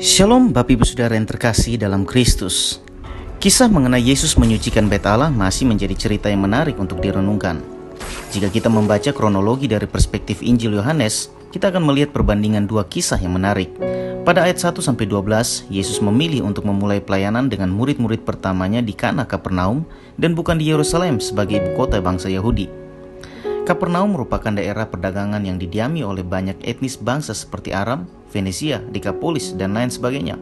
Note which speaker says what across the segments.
Speaker 1: Shalom Bapak Ibu Saudara yang terkasih dalam Kristus. Kisah mengenai Yesus menyucikan Bait Allah masih menjadi cerita yang menarik untuk direnungkan. Jika kita membaca kronologi dari perspektif Injil Yohanes, kita akan melihat perbandingan dua kisah yang menarik. Pada ayat 1-12, Yesus memilih untuk memulai pelayanan dengan murid-murid pertamanya di Kana Kapernaum dan bukan di Yerusalem sebagai ibu kota bangsa Yahudi. Kapernaum merupakan daerah perdagangan yang didiami oleh banyak etnis bangsa seperti Aram, Venesia, Dekapolis, dan lain sebagainya.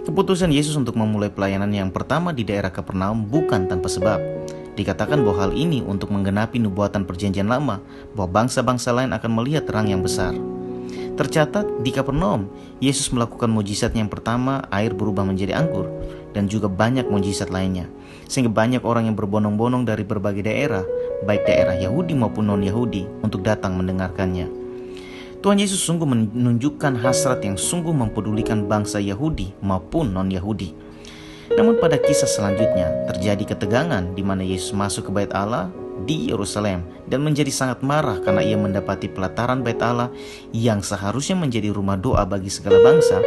Speaker 1: Keputusan Yesus untuk memulai pelayanan yang pertama di daerah Kapernaum bukan tanpa sebab. Dikatakan bahwa hal ini untuk menggenapi nubuatan perjanjian lama bahwa bangsa-bangsa lain akan melihat terang yang besar. Tercatat di Kapernaum, Yesus melakukan mujizat yang pertama, air berubah menjadi anggur, dan juga banyak mujizat lainnya. Sehingga banyak orang yang berbondong-bondong dari berbagai daerah, baik daerah Yahudi maupun non-Yahudi, untuk datang mendengarkannya. Tuhan Yesus sungguh menunjukkan hasrat yang sungguh mempedulikan bangsa Yahudi maupun non-Yahudi. Namun pada kisah selanjutnya, terjadi ketegangan di mana Yesus masuk ke Bait Allah di Yerusalem dan menjadi sangat marah karena ia mendapati pelataran Bait Allah yang seharusnya menjadi rumah doa bagi segala bangsa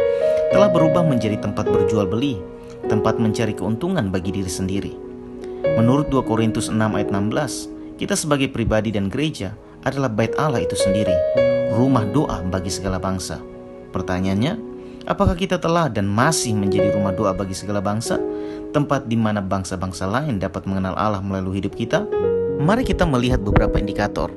Speaker 1: telah berubah menjadi tempat berjual beli, tempat mencari keuntungan bagi diri sendiri. Menurut 2 Korintus 6 ayat 16, kita sebagai pribadi dan gereja adalah Bait Allah itu sendiri, rumah doa bagi segala bangsa. Pertanyaannya, apakah kita telah dan masih menjadi rumah doa bagi segala bangsa, tempat di mana bangsa-bangsa lain dapat mengenal Allah melalui hidup kita? Mari kita melihat beberapa indikator.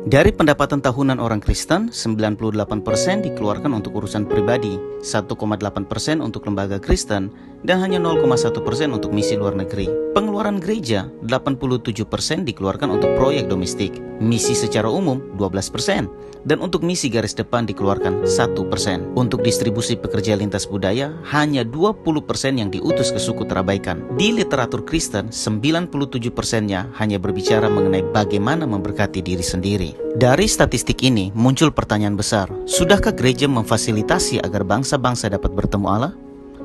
Speaker 1: Dari pendapatan tahunan orang Kristen, 98% dikeluarkan untuk urusan pribadi, 1,8% untuk lembaga Kristen, dan hanya 0,1% untuk misi luar negeri. Pengeluaran gereja, 87% dikeluarkan untuk proyek domestik, misi secara umum 12%, dan untuk misi garis depan dikeluarkan 1%. Untuk distribusi pekerja lintas budaya, hanya 20% yang diutus ke suku terabaikan. Di literatur Kristen, 97%-nya hanya berbicara mengenai bagaimana memberkati diri sendiri. Dari statistik ini muncul pertanyaan besar, sudahkah gereja memfasilitasi agar bangsa-bangsa dapat bertemu Allah?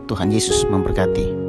Speaker 1: Tuhan Yesus memberkati.